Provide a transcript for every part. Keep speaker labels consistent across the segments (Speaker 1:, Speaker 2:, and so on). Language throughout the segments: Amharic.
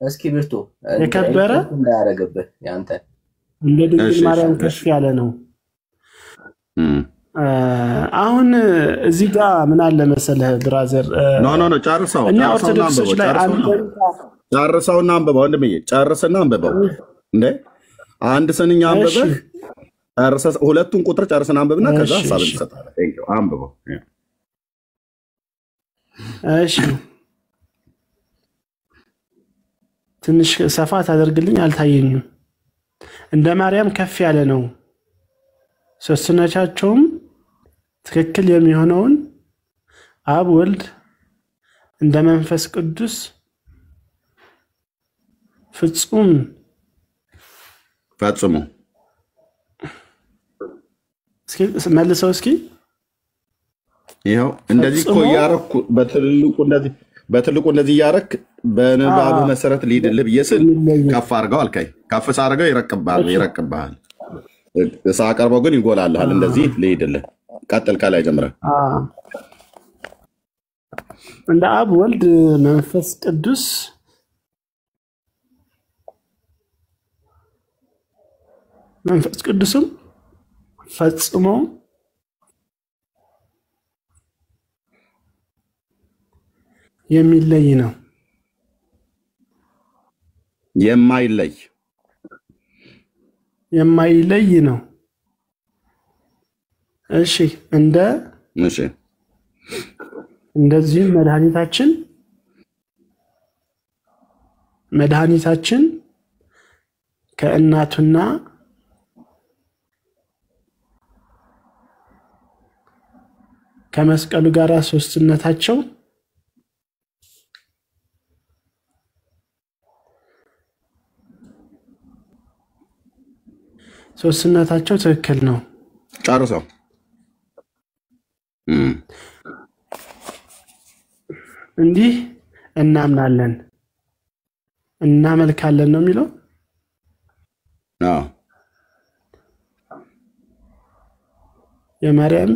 Speaker 1: እስክሪብቶ
Speaker 2: የከበረ
Speaker 1: እንዳያረገብህ ያንተ
Speaker 2: እንደ ድንግል ማርያም ከፍ ያለ ነው። አሁን እዚህ ጋር ምን አለ መሰለህ ብራዘር
Speaker 3: ኖ ጨርሰው
Speaker 2: እኛ ኦርቶዶክሶች ላይ
Speaker 3: ጨርሰውና አንብበው ወንድምዬ ጨርስና አንብበው እንዴ አንድ ስንኛ አንብበህ ጨርሰህ ሁለቱን ቁጥር ጨርስና አንብብና ከዛ ሐሳብ እንሰጣለን። ቴንኪው አንብበው።
Speaker 2: እሺ ትንሽ ሰፋ ታደርግልኝ አልታየኝም። እንደ ማርያም ከፍ ያለ ነው ሶስትነታቸውም ትክክል የሚሆነውን አብ ወልድ እንደ መንፈስ ቅዱስ ፈጽሞ መልሰው እስኪ
Speaker 3: ይሄው እንደዚህ እኮ ያረኩ በትልቁ እንደዚህ ያረክ በንባብ መሰረት ሊድልብ ይስል ከፍ አድርገው አልከኝ። ከፍ ሳርገው ይረቅብሃል ሳቀርበው ግን ይጎላልሃል። እንደዚህ ሊድልህ ቀጥል ከላይ ጀምረህ
Speaker 2: እንደ አብ ወልድ መንፈስ ቅዱስ ፈጽሞ የሚለይ ነው። የማይለይ ነው። እሺ እንደዚህ መድኃኒታችን ከእናቱና ከመስቀሉ ጋር ሶስትነታቸው ትክክል ነው።
Speaker 3: ጨርሰው
Speaker 2: እንዲህ እናምናለን እናመልካለን ነው የሚለው። የማርያም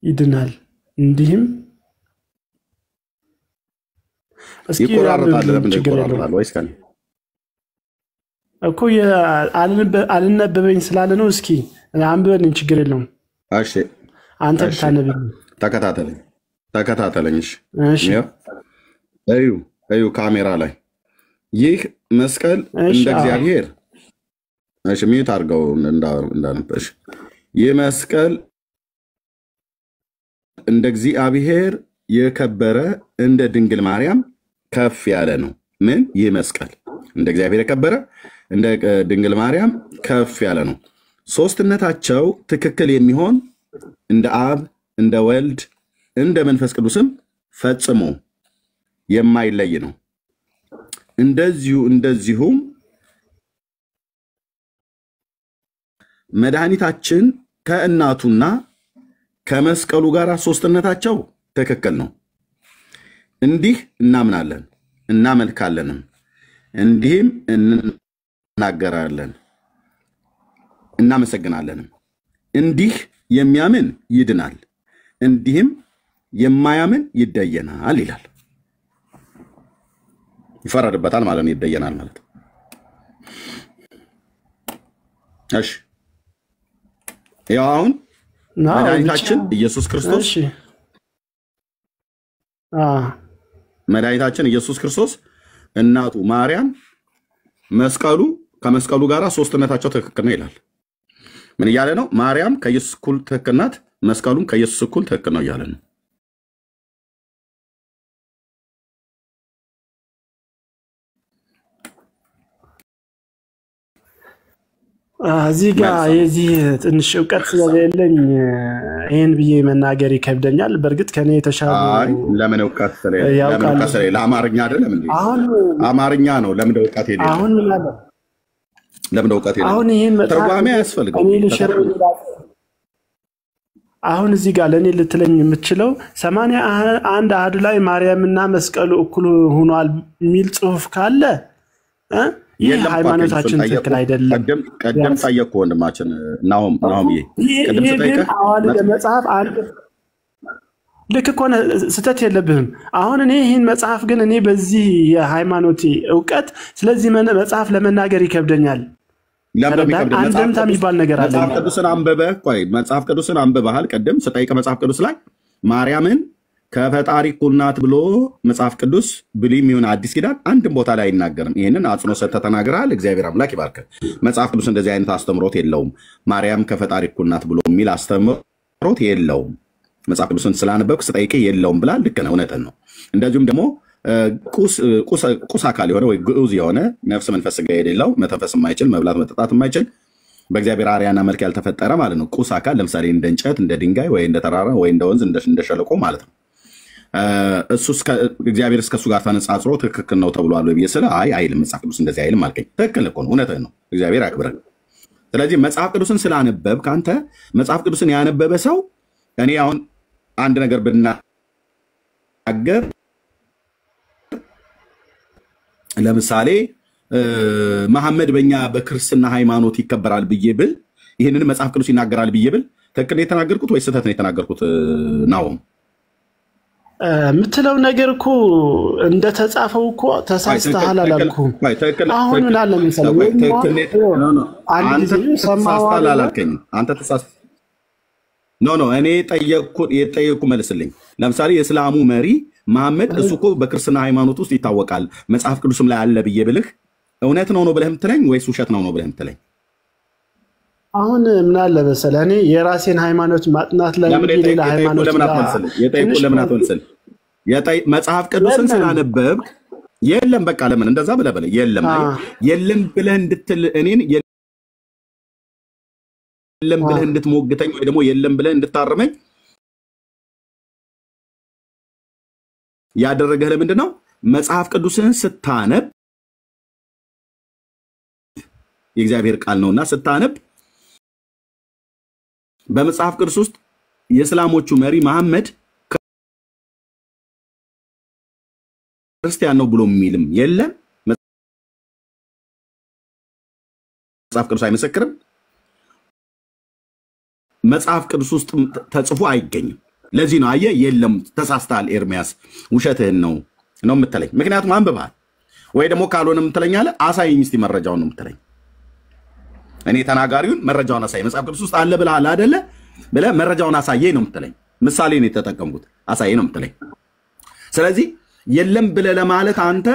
Speaker 2: ይድናል እንዲህም
Speaker 3: ይቆራረጣል። ለምን ይቆራረጣል? ወይስ ከኔ
Speaker 2: እኮ አልነበበኝ ስላለ ነው። እስኪ አንብበን ችግር የለውም።
Speaker 3: እሺ
Speaker 2: አንተ ብታነብኝ
Speaker 3: ተከታተለኝ። እሺ እዩ ካሜራ ላይ ይህ መስቀል እንደ እግዚአብሔር እሺ ሚዩት አድርገው እንዳነበሽ ይህ መስቀል እንደ እግዚአብሔር የከበረ እንደ ድንግል ማርያም ከፍ ያለ ነው። ምን ይህ መስቀል እንደ እግዚአብሔር የከበረ እንደ ድንግል ማርያም ከፍ ያለ ነው። ሶስትነታቸው ትክክል የሚሆን እንደ አብ እንደ ወልድ እንደ መንፈስ ቅዱስም ፈጽሞ የማይለይ ነው። እንደዚሁም መድኃኒታችን ከእናቱና ከመስቀሉ ጋር ሶስትነታቸው ትክክል ነው። እንዲህ እናምናለን እናመልካለንም እንዲህም እንናገራለን እናመሰግናለንም። እንዲህ የሚያምን ይድናል እንዲህም የማያምን ይደየናል ይላል። ይፈረድበታል ማለት ነው። ይደየናል ማለት እሺ ያው አሁን መድኃኒታችን ኢየሱስ ክርስቶስ እናቱ ማርያም ከመስቀሉ ጋር ሶስትነታቸው ትክክል ነው ይላል። ምን እያለ ነው? ማርያም ከኢየሱስ እኩል ትክክል ናት፣ መስቀሉም ከኢየሱስ እኩል ትክክል ነው እያለ ነው።
Speaker 2: እዚህ ጋር የዚህ ትንሽ ዕውቀት ስለሌለኝ ይሄን ብዬ መናገር ይከብደኛል። በርግጥ ከኔ የተሻሉ
Speaker 3: ለምን ዕውቀት ስለሌለ አማርኛ አይደለም እንዴ? አማርኛ ነው። ለምን ዕውቀት የሌለ?
Speaker 2: አሁን ምን አለ?
Speaker 3: ለምን ዕውቀት የሌለ?
Speaker 2: አሁን ይሄን
Speaker 3: ተርጓሚ ያስፈልገው።
Speaker 2: አሁን እዚህ ጋር ለኔ ልትለኝ የምትችለው 81 አሃዱ ላይ ማርያምና መስቀሉ እኩል ሆኗል የሚል ጽሑፍ ካለ ይህ ሃይማኖታችን ትክክል አይደለም።
Speaker 3: ቀደም ጠየቅኩ ወንድማችን ናሆምዬ፣ ቀደም ጠይቀህ
Speaker 2: አዋልደ መጽሐፍ ልክ ኮነ ስተት የለብህም አሁን እኔ ይሄን መጽሐፍ ግን እኔ በዚህ የሃይማኖት ዕውቀት ስለዚህ መጽሐፍ ለመናገር ይከብደኛል አንደምታ የሚባል ነገር አለ
Speaker 3: መጽሐፍ ቅዱስን አንበበ ቆይ መጽሐፍ ቅዱስን አንበበሃል ቀደም ስጠይቀ መጽሐፍ ቅዱስ ላይ ማርያምን ከፈጣሪ ኩናት ብሎ መጽሐፍ ቅዱስ ብሉይም ይሁን አዲስ ኪዳን አንድም ቦታ ላይ አይናገርም ይሄንን አጽኖ ሰጥተህ ተናግረሃል እግዚአብሔር አምላክ ይባርክ መጽሐፍ ቅዱስ እንደዚህ አይነት አስተምሮት የለውም ማርያም ከፈጣሪ ኩናት ብሎ የሚል አስተምሮት የለውም መጽሐፍ ቅዱስን ስላነበብክ ስጠይቀ የለውም ብላ ልክ ነው እውነትን ነው እንደዚሁም ደግሞ ቁስ አካል የሆነ ወይ ግዑዝ የሆነ ነፍስ መንፈስ ሥጋ የሌለው መተንፈስ የማይችል መብላት መጠጣት የማይችል በእግዚአብሔር አርአያና መልክ ያልተፈጠረ ማለት ነው ቁስ አካል ለምሳሌ እንደ እንጨት እንደ ድንጋይ ወይ እንደ ተራራ ወይ እንደ ወንዝ እንደ ሸለቆ ማለት ነው እሱ እግዚአብሔር እስከሱ ጋር ተነጻጽሮ ትክክል ነው ተብሏል ወይ ብዬ ስለ አይልም መጽሐፍ ቅዱስ እንደዚህ አይልም አልከኝ ትክክል እኮ ነው እውነትህን ነው እግዚአብሔር ያክብረን ስለዚህ መጽሐፍ ቅዱስን ስላነበብክ አንተ መጽሐፍ ቅዱስን ያነበበ ሰው እኔ አሁን አንድ ነገር ብናገር ለምሳሌ መሐመድ በእኛ በክርስትና ሃይማኖት ይከበራል ብዬ ብል ይህንን መጽሐፍ ቅዱስ ይናገራል ብዬ ብል ትክክል ነው የተናገርኩት ወይ ስህተት ነው የተናገርኩት ነው
Speaker 2: ምትለው ነገር እኮ እንደተጻፈው እኮ ተሳስተሃል አላልኩም አሁን ምን አለ መሰለህ አንተ ተሳስተሃል አላልከኝ አንተ ተሳስተሃል ኖ እኔ የጠየቅኩ መልስልኝ ለምሳሌ የእስላሙ መሪ መሐመድ እሱ እኮ በክርስትና ሃይማኖት ውስጥ ይታወቃል መጽሐፍ ቅዱስም ላይ አለ ብዬ ብልህ እውነት ነው ብለህ የምትለኝ ወይስ ውሸት ነው ብለህ የምትለኝ አሁን ምን አለ መሰለህ እኔ የራሴን ሃይማኖት ማጥናት ላይ ሌላ ሃይማኖት
Speaker 3: ለምን አትመልስልኝ መጽሐፍ ቅዱስን ስላነበብክ የለም በቃ ለምን እንደዛ ብለህ የለም ብለህ እንድትል እኔን የለም ብለህ እንድትሞግተኝ ወይ ደግሞ የለም ብለህ እንድታርመኝ ያደረገህ ለምንድን ነው መጽሐፍ ቅዱስን ስታነብ የእግዚአብሔር ቃል ነውና ስታነብ በመጽሐፍ ቅዱስ ውስጥ የእስላሞቹ መሪ መሐመድ ክርስቲያን ነው ብሎ የሚልም የለም መጽሐፍ ቅዱስ አይመሰክርም መጽሐፍ ቅዱስ ውስጥ ተጽፎ አይገኝም ለዚህ ነው አየ የለም ተሳስተሃል ኤርሚያስ ውሸትህን ነው የምትለኝ ምክንያቱም አንብበሃል ወይ ደግሞ ካልሆነ የምትለኛለህ አሳይኝ እስቲ መረጃውን ነው የምትለኝ እኔ ተናጋሪውን መረጃውን አሳይ መጽሐፍ ቅዱስ ውስጥ አለ ብለሃል አይደለ ብለህ መረጃውን አሳየኝ ነው የምትለኝ ምሳሌ ነው የተጠቀምኩት አሳየኝ ነው የምትለኝ ስለዚህ የለም ብለህ ለማለት አንተ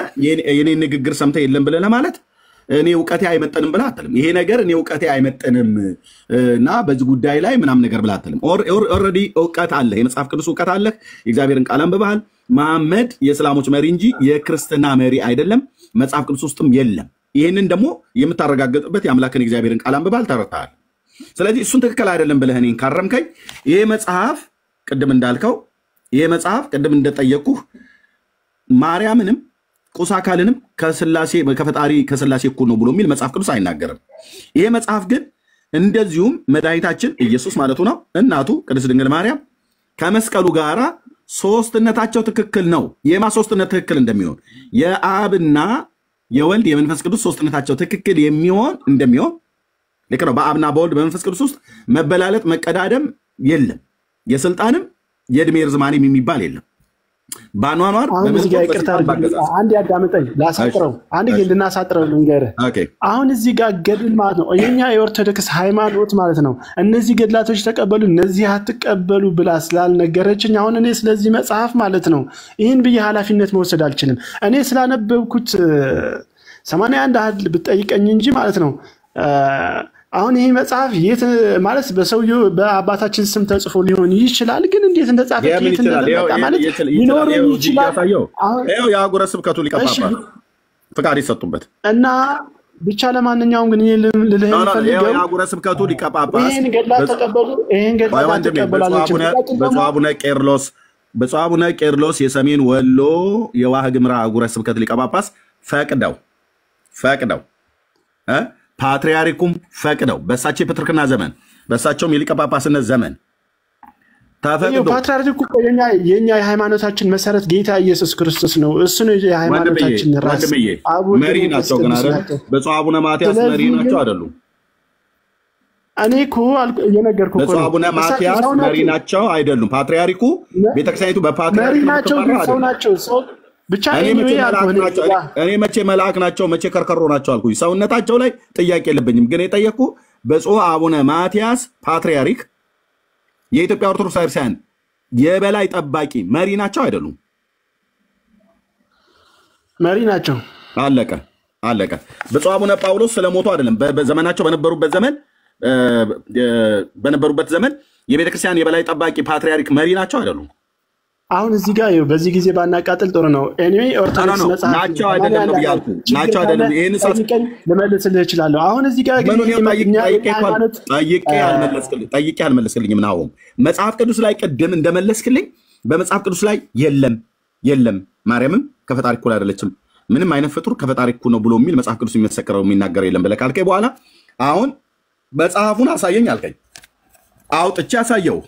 Speaker 3: የኔ ንግግር ሰምተህ የለም ብለህ ለማለት እኔ ዕውቀቴ አይመጠንም ብለህ አትልም ይሄ ነገር እኔ ዕውቀቴ አይመጠንም እና በዚህ ጉዳይ ላይ ምናም ነገር ብለህ አትልም ኦልሬዲ ዕውቀት አለ የመጽሐፍ ቅዱስ ዕውቀት አለ የእግዚአብሔርን ቃል አንብበሃል መሐመድ የእስላሞች መሪ እንጂ የክርስትና መሪ አይደለም መጽሐፍ ቅዱስ ውስጥም የለም ይሄንን ደግሞ የምታረጋግጥበት የአምላክን እግዚአብሔርን ቃል አንብበሃል ተረድተሃል ስለዚህ እሱን ትክክል አይደለም ብለህ እኔን ካረምከኝ ይሄ መጽሐፍ ቅድም እንዳልከው ይሄ መጽሐፍ ቅድም እንደጠየቅኩህ ማርያምንም ቁስ አካልንም ከስላሴ ከፈጣሪ ከስላሴ እኩል ነው ብሎ የሚል መጽሐፍ ቅዱስ አይናገርም ይሄ መጽሐፍ ግን እንደዚሁም መድኃኒታችን ኢየሱስ ማለቱ ነው እናቱ ቅድስት ድንግል ማርያም ከመስቀሉ ጋራ ሶስትነታቸው ትክክል ነው የማ ሶስትነት ትክክል እንደሚሆን የአብና የወልድ የመንፈስ ቅዱስ ሶስትነታቸው ትክክል እንደሚሆን ልክ ነው በአብና በወልድ በመንፈስ ቅዱስ ውስጥ መበላለጥ መቀዳደም የለም የስልጣንም የእድሜ ርዝማኔም የሚባል የለም ባኗኗር
Speaker 2: በመንፈስ ይቅርታ አንድ ያዳምጠኝ ላሳጥረው አንድ ግን እንድናሳጥረው ልንገርህ አሁን እዚህ ጋር ገድል ማለት ነው የኛ የኦርቶዶክስ ሃይማኖት ማለት ነው እነዚህ ገድላቶች ተቀበሉ እነዚህ አትቀበሉ ብላ ስላልነገረችኝ አሁን እኔ ስለዚህ መጽሐፍ ማለት ነው ይሄን ብዬ ኃላፊነት መውሰድ አልችልም እኔ ስላነበብኩት 81 አህል ብትጠይቀኝ እንጂ ማለት ነው አሁን ይሄ መጽሐፍ የት ማለት በሰውየው በአባታችን ስም ተጽፎ ሊሆን ይችላል ግን እንዴት እንደጻፈ የት እንደመጣ ማለት ይኖር ይችላል
Speaker 3: ይሄው የአህጉረ ስብከቱ ሊቀ ጳጳስ ፍቃድ ይሰጡበት
Speaker 2: እና ብቻ ለማንኛውም ግን ልልህ ፈልገው
Speaker 3: የአህጉረ ስብከቱ ሊቀ ጳጳስ
Speaker 2: ይሄን ገድላት ተቀበሉ ይሄን ገድላት ተቀበላላችሁ
Speaker 3: በጽዋ አቡነ ቄርሎስ የሰሜን ወሎ የዋህ ግምራ አህጉረ ስብከት ሊቀ ጳጳስ ፈቅደው ፓትሪያርኩም ፈቅደው በሳቸው የፕትርክና ዘመን በሳቸውም የሊቀ ጳጳስነት ዘመን
Speaker 2: ተፈቅዶ ፓትሪያርኩ የኛ የሃይማኖታችን መሰረት ጌታ ኢየሱስ ክርስቶስ ነው እሱ ነው የሃይማኖታችን ራስ
Speaker 3: መሪ ናቸው ግን አይደል በጽዋ አቡነ ማትያስ መሪ ናቸው አይደሉም
Speaker 2: እኔ እኮ እየነገርኩህ እኮ
Speaker 3: ብፁዕ
Speaker 2: ነው።
Speaker 3: አቡነ ማትያስ መሪ ናቸው አይደሉም? ፓትርያርኩ ቤተክርስቲያኒቱ በፓትርያርክ
Speaker 2: መሪ ናቸው፣ ግን ሰው ናቸው። ሰው ብቻ
Speaker 3: እኔ መቼ መልአክ ናቸው መቼ ከርከሮ ናቸው አልኩኝ። ሰውነታቸው ላይ ጥያቄ የለብኝም። ግን የጠየቅኩ ብፁዕ አቡነ ማትያስ ፓትርያርክ የኢትዮጵያ ኦርቶዶክስ ቤተክርስቲያን የበላይ ጠባቂ መሪ ናቸው አይደሉም?
Speaker 2: መሪ ናቸው።
Speaker 3: አለቀ አለቀ። ብፁዕ አቡነ ጳውሎስ ስለሞቱ አይደለም። በዘመናቸው በነበሩበት ዘመን የቤተክርስቲያን የበላይ ጠባቂ ፓትርያርክ መሪ ናቸው አይደሉም?
Speaker 2: አሁን እዚህ ጋር በዚህ ጊዜ ባናቃጥል ጥሩ ነው። ኤኒዌይ ኦርቶዶክስ መጽሐፍ
Speaker 3: ናቸው አይደለም ነው ያልኩ። ናቸው አይደለም። ይሄን
Speaker 2: ልመልስልህ እችላለሁ። አሁን እዚህ ጋር ግን
Speaker 3: ጠይቄ አልመለስክልኝም። ናሆም መጽሐፍ ቅዱስ ላይ ቅድም እንደመለስክልኝ በመጽሐፍ ቅዱስ ላይ የለም ማርያምም ከፈጣሪ እኩል አይደለችም፣ ምንም አይነት ፍጡር ከፈጣሪ እኩል ነው ብሎ የሚል መጽሐፍ ቅዱስ የሚናገረው የለም ብለህ ካልከኝ በኋላ አሁን መጽሐፉን አሳየኝ አልከኝ። አውጥቼ አሳየው፣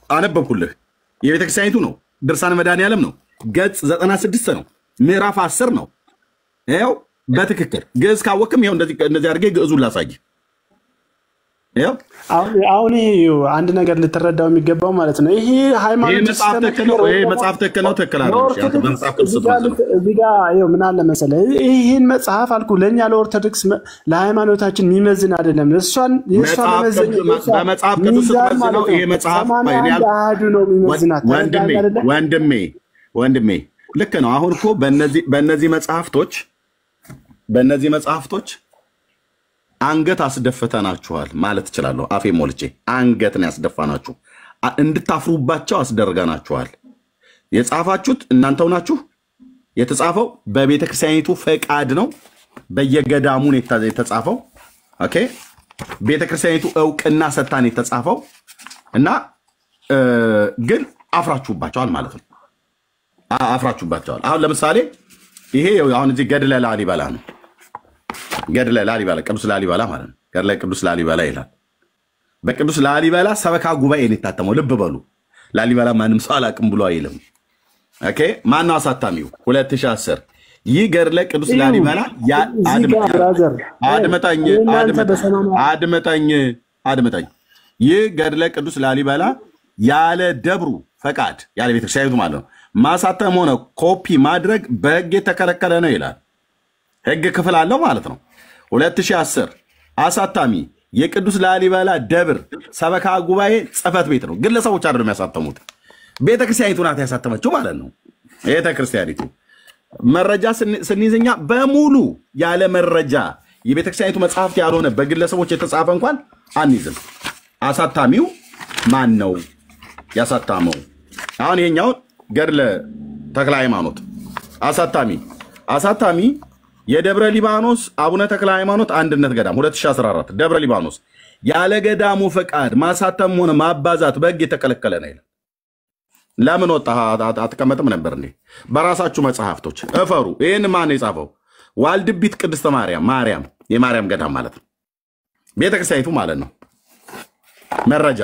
Speaker 3: አነበብኩልህ። የቤተክርስቲያኒቱ ነው፣ ድርሳነ መድኃኔዓለም ነው፣ ገጽ 96 ነው፣ ምዕራፍ 10 ነው። ይኸው በትክክል ግዕዝ ካወቅም ይኸው እንደዚህ አድርጌ ግዕዙን ላሳይ።
Speaker 2: አሁን ይሄ አንድ ነገር ልትረዳው የሚገባው ማለት ነው። ይሄ ሃይማኖት
Speaker 3: መጽሐፍ ትክክል ነው። ይሄ መጽሐፍ ትክክል ነው። ትክክል አይደለም።
Speaker 2: እዚህ ጋር ይኸው ምን አለ መሰለህ፣ ይሄን መጽሐፍ አልኩህ ለእኛ ለኦርቶዶክስ ለሃይማኖታችን የሚመዝን አይደለም።
Speaker 3: በመጽሐፍ ቅዱስ ስትመዝነው ይሄ መጽሐፍ
Speaker 2: ነው የሚመዝናት።
Speaker 3: ወንድሜ ልክ ነው። አሁን እኮ በእነዚህ መጽሐፍቶች አንገት አስደፍተናችኋል ማለት እችላለሁ። አፌ ሞልቼ አንገትን ያስደፋናችሁ እንድታፍሩባቸው አስደርገናችኋል። የጻፋችሁት እናንተው ናችሁ። የተጻፈው በቤተ ክርስቲያኒቱ ፈቃድ ነው። በየገዳሙ ነው የተጻፈው። ኦኬ፣ ቤተ ክርስቲያኒቱ እውቅና ሰጥታን የተጻፈው እና ግን አፍራችሁባቸዋል ማለት ነው። አፍራችሁባቸዋል። አሁን ለምሳሌ ይሄ አሁን እዚህ ገድለ ላሊበላ ነው። ገድለ ላሊበላ ቅዱስ ላሊበላ ማለት ነው። ገድለ ቅዱስ ላሊበላ ይላል። በቅዱስ ላሊበላ ሰበካ ጉባኤ ነው የታተመው። ልብ በሉ። ላሊበላ ማንም ሰው አላቅም ብሎ አይልም። ኦኬ፣ ማነው አሳታሚው? 2010 ይህ ገድለ ቅዱስ ላሊበላ አድመጠኝ። ይህ ገድለ ቅዱስ ላሊበላ ያለ ደብሩ ፈቃድ ያለ ቤተክርስቲያኒቱ ማለት ነው ማሳተም ሆነ ኮፒ ማድረግ በሕግ የተከለከለ ነው ይላል። ሕግ ክፍል አለው ማለት ነው። 2010 አሳታሚ የቅዱስ ላሊበላ ደብር ሰበካ ጉባኤ ጽሕፈት ቤት ነው። ግለሰቦች አይደሉም ያሳተሙት፣ ቤተክርስቲያኒቱ ናት ያሳተመችው ማለት ነው። ቤተክርስቲያኒቱ መረጃ ስንይዝኛ በሙሉ ያለ መረጃ የቤተክርስቲያኒቱ መጽሐፍት ያልሆነ በግለሰቦች የተጻፈ እንኳን አንይዝም። አሳታሚው ማን ነው ያሳታመው? አሁን ይሄኛውን ገድለ ተክለ ሃይማኖት አሳታሚ የደብረ ሊባኖስ አቡነ ተክለ ሃይማኖት አንድነት ገዳም 2014 ደብረ ሊባኖስ ያለ ገዳሙ ፈቃድ ማሳተም ሆነ ማባዛት በሕግ የተከለከለ ነው ይላል። ለምን ወጣ አትቀመጥም ነበር እንዴ? በራሳችሁ መጽሐፍቶች እፈሩ። ይህን ማን የጻፈው? ዋልድቢት ቅድስተ ማርያም የማርያም ገዳም ማለት ነው። ቤተክርስቲያኒቱ ማለት ነው። መረጃ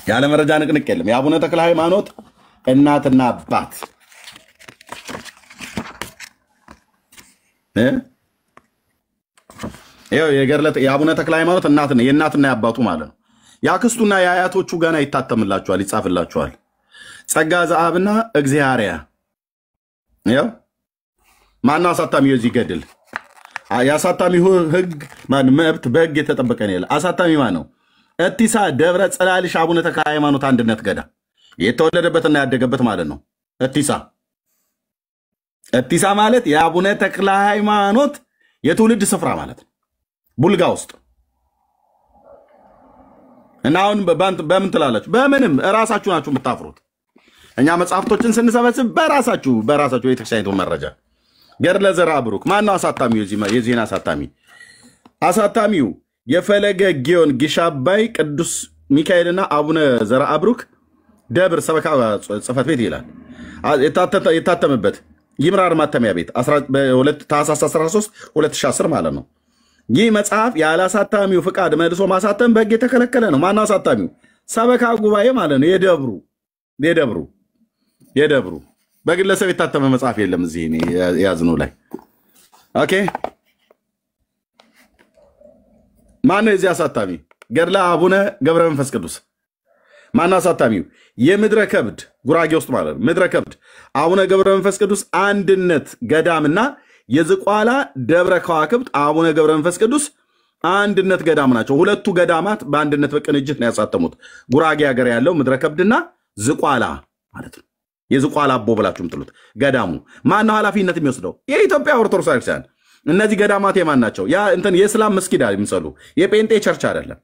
Speaker 3: ያለ መረጃ ንቅንቅ የለም። የአቡነ ተክለ ሃይማኖት እናትና አባት የአቡነ ተክለ ሃይማኖት የእናትና የአባቱ ማለት ነው። የአክስቱና የአያቶቹ ገና ይታተምላቸዋል፣ ይጻፍላቸዋል። ጸጋ ዘአብና እግዚአርያ ማነው አሳታሚው? የዚህ ገድል የአሳታሚው ሕግ መብት በሕግ የተጠበቀ ነው ይላል። አሳታሚ ማን ነው? እቲሳ ደብረ ጽላልሽ አቡነ ተክለ ሃይማኖት አንድነት ገዳም የተወለደበትና ያደገበት ማለት ነው። እቲሳ ማለት የአቡነ ተክለ ሃይማኖት የትውልድ ስፍራ ማለት ነው፣ ቡልጋ ውስጥ እና አሁን በምን ትላላችሁ? በምንም እራሳችሁ ናችሁ የምታፍሩት። እኛ መጽሐፍቶችን ስንሰበስብ በራሳችሁ ቤተክርስቲያኒቱ መረጃ ገድለ ዘርአ ብሩክ ማነው አሳታሚው? የዚህን አሳታሚው የፈለገ ጊዮን ጊሻ አባይ ቅዱስ ሚካኤልና አቡነ ዘርአ ብሩክ ደብር ሰበካ ጽሕፈት ቤት ይላል። የታተመበት ይምራር ማተሚያ ቤት ታኅሳስ 13 2010 ማለት ነው። ይህ መጽሐፍ ያለ አሳታሚው ፍቃድ መልሶ ማሳተም በሕግ የተከለከለ ነው። ማነው አሳታሚው? ሰበካ ጉባኤ ማለት ነው። የደብሩ በግለሰብ የታተመ መጽሐፍ የለም እዚህ ያዝነው ላይ። ኦኬ ማነው የዚህ አሳታሚ? ገድለ አቡነ ገብረ መንፈስ ቅዱስ ማነው አሳታሚው? የምድረ ከብድ ጉራጌ ውስጥ ማለት ነው። ምድረ ከብድ አቡነ ገብረ መንፈስ ቅዱስ አንድነት ገዳምና የዝቋላ ደብረ ከዋክብት አቡነ ገብረ መንፈስ ቅዱስ አንድነት ገዳም ናቸው። ሁለቱ ገዳማት በአንድነት በቅንጅት ነው ያሳተሙት። ጉራጌ ሀገር ያለው ምድረ ከብድና ዝቋላ ማለት ነው። የዝቋላ አቦ ብላችሁ ምትሉት ገዳሙ ማነው ኃላፊነት የሚወስደው? የኢትዮጵያ ኦርቶዶክስ ክርስቲያን። እነዚህ ገዳማት የማን ናቸው? ያ እንትን የእስላም መስጊድ አይምሰሉ፣ የጴንጤ ቸርች አይደለም።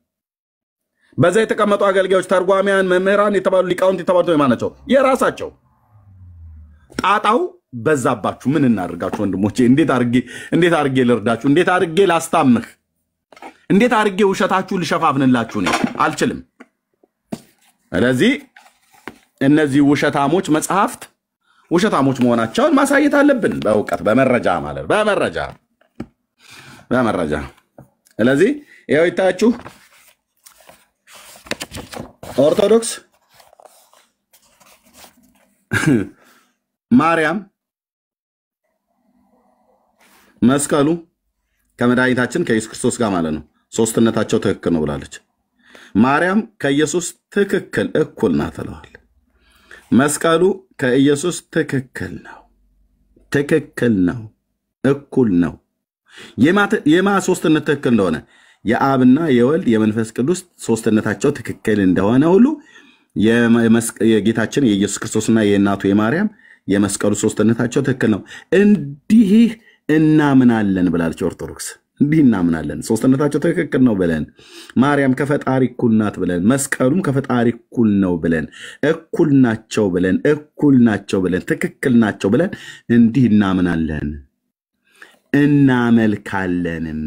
Speaker 3: በዛ የተቀመጡ አገልጋዮች፣ ተርጓሚያን፣ መምህራን የተባሉ ሊቃውንት የተባሉ የማን ናቸው? የራሳቸው። ጣጣው በዛባችሁ። ምን እናድርጋችሁ ወንድሞቼ? እንዴት አርጌ ልርዳችሁ? እንዴት አርጌ ላስታምህ? እንዴት አርጌ ውሸታችሁ ልሸፋፍንላችሁ? ነው አልችልም። ስለዚህ እነዚህ ውሸታሞች መጽሐፍት ውሸታሞች መሆናቸውን ማሳየት አለብን። በእውቀት በመረጃ ማለት በመረጃ። ስለዚህ ይኸው ይታያችሁ ኦርቶዶክስ ማርያም መስቀሉ ከመድኃኒታችን ከኢየሱስ ክርስቶስ ጋር ማለት ነው ሶስትነታቸው ትክክል ነው ብላለች። ማርያም ከኢየሱስ ትክክል እኩል ናት ትለዋል። መስቀሉ ከኢየሱስ ትክክል ነው እኩል ነው። የማ ሶስትነት ትክክል እንደሆነ የአብና የወልድ የመንፈስ ቅዱስ ሶስትነታቸው ትክክል እንደሆነ ሁሉ የጌታችን የኢየሱስ ክርስቶስና የእናቱ የማርያም የመስቀሉ ሶስትነታቸው ትክክል ነው። እንዲህ እናምናለን ብላለች ኦርቶዶክስ። እንዲህ እናምናለን ሶስትነታቸው ትክክል ነው ብለን፣ ማርያም ከፈጣሪ እኩል ናት ብለን፣ መስቀሉም ከፈጣሪ እኩል ነው ብለን፣ እኩል ናቸው ብለን ትክክል ናቸው ብለን እንዲህ እናምናለን እናመልካለንም።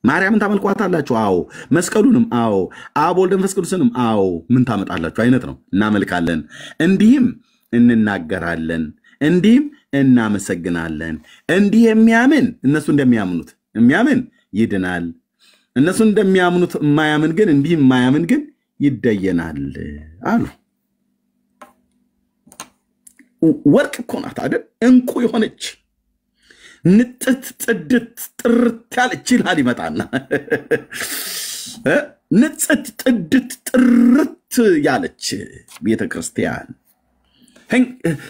Speaker 3: ማርያምን ታመልኳታላችሁ? አዎ። መስቀሉንም? አዎ። አብ ወልድ መንፈስ ቅዱስንም? አዎ። ምን ታመጣላችሁ አይነት ነው። እናመልካለን፣ እንዲህም እንናገራለን፣ እንዲህም እናመሰግናለን። እንዲህ የሚያምን እነሱ እንደሚያምኑት የሚያምን ይድናል፣ እነሱ እንደሚያምኑት የማያምን ግን እንዲህ የማያምን ግን ይደየናል አሉ። ወርቅ እኮ ናት አይደል? እንቁ የሆነች ንጥት ጥድት ጥርት ያለች ይላል ይመጣና ንጽት ጥድት ጥርት ያለች ቤተክርስቲያን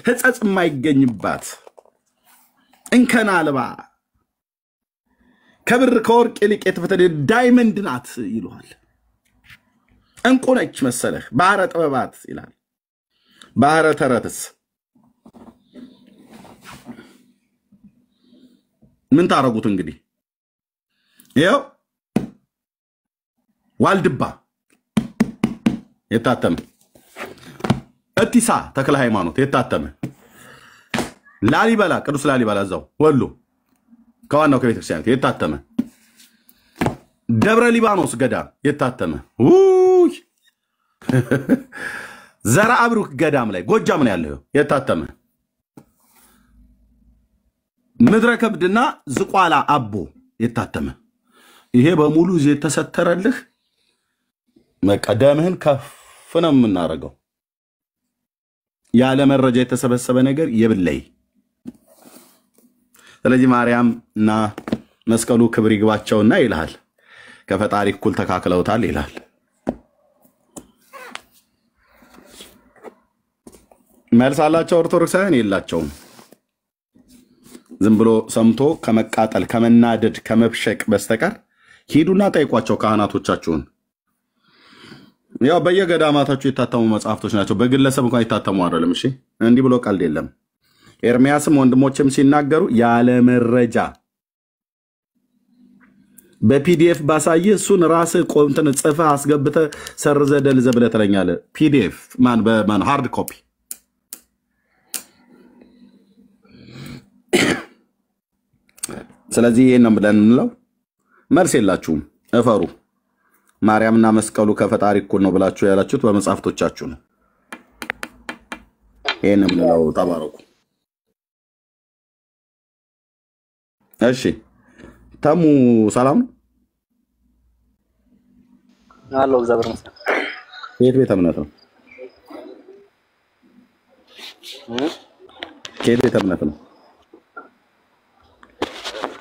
Speaker 3: ሕጸጽ የማይገኝባት እንከን አልባ ከብር ከወርቅ ይልቅ የተፈተለች ዳይመንድ ናት ይሏል። እንቁ ነች መሰለህ። ባህረ ጥበባት ይላል። ባህረ ተረትስ ምን ታረጉት እንግዲህ? ይኸው ዋልድባ የታተመ፣ እቲሳ ተክለ ሃይማኖት የታተመ፣ ላሊበላ ቅዱስ ላሊበላ እዛው ወሎ ከዋናው ከቤተክርስቲያን የታተመ፣ ደብረ ሊባኖስ ገዳም የታተመ፣ ዘራ አብሩክ ገዳም ላይ ጎጃም ነው ያለው የታተመ፣ ምድረ ከብድና ዝቋላ አቦ የታተመ። ይሄ በሙሉ እዚህ የተሰተረልህ መቀደምህን ከፍ ነው የምናደርገው። ያለ መረጃ የተሰበሰበ ነገር የብለይ። ስለዚህ ማርያም እና መስቀሉ ክብር ይግባቸውና ይልሃል ከፈጣሪ እኩል ተካክለውታል ይላል። መልስ አላቸው ኦርቶዶክሳውያን? የላቸውም። ዝም ብሎ ሰምቶ ከመቃጠል ከመናደድ ከመብሸቅ በስተቀር ሂዱና ጠይቋቸው ካህናቶቻችሁን። ያው በየገዳማታችሁ የታተሙ መጽሐፍቶች ናቸው። በግለሰብ እንኳን የታተሙ አይደለም። እሺ እንዲህ ብሎ ቀልድ የለም። ኤርሚያስም ወንድሞችም ሲናገሩ ያለ መረጃ በፒዲኤፍ ባሳየ እሱን ራስህ ቆምተን ጽፈህ አስገብተህ ሰርዘህ ደልዘህ ብለህ ትለኛለህ። ፒዲኤፍ ማን ሃርድ ኮፒ። ስለዚህ ይሄን ነው ብለን እንለው። መልስ የላችሁም። እፈሩ። ማርያምና መስቀሉ ከፈጣሪ እኩል ነው ብላችሁ ያላችሁት በመጽሐፍቶቻችሁ ነው። ይሄን ነው ብለው ተባረኩ። እሺ ተሙ ሰላም
Speaker 1: አሎ እግዚአብሔር ይመስገን።
Speaker 3: የት ቤተ እምነት ነው? ከየት ቤተ እምነት ነው?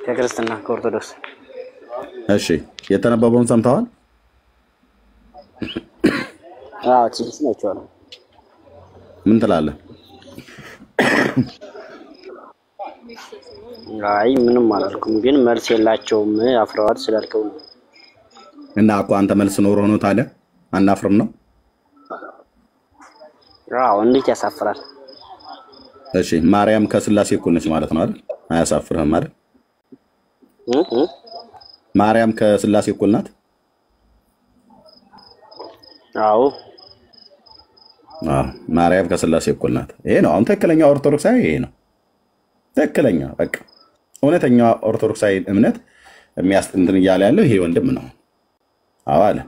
Speaker 1: ከክርስትና ከኦርቶዶክስ።
Speaker 3: እሺ የተነበበውን ሰምተዋል?
Speaker 1: አዎ ትንሽ ነው።
Speaker 3: ምን ትላለህ?
Speaker 1: አይ ምንም አላልኩም፣ ግን መልስ የላቸውም አፍረዋል ስላልከው ነው።
Speaker 3: እና እኮ አንተ መልስ ኖሮ ነው ታዲያ አናፍርም ነው?
Speaker 1: አዎ እንዴት ያሳፍራል?
Speaker 3: እሺ ማርያም ከስላሴ እኩል ነች ማለት ነው አይደል? አያሳፍርህም አይደል? ማርያም ከስላሴ እኩል ናት?
Speaker 1: አዎ
Speaker 3: ማርያም ከስላሴ እኩል ናት። ይሄ ነው አሁን ትክክለኛ ኦርቶዶክሳዊ፣ ይሄ ነው ትክክለኛ በቃ እውነተኛ ኦርቶዶክሳዊ እምነት የሚያስጥንትን እያለ ያለው ይሄ ወንድም ነው። አዎ አለ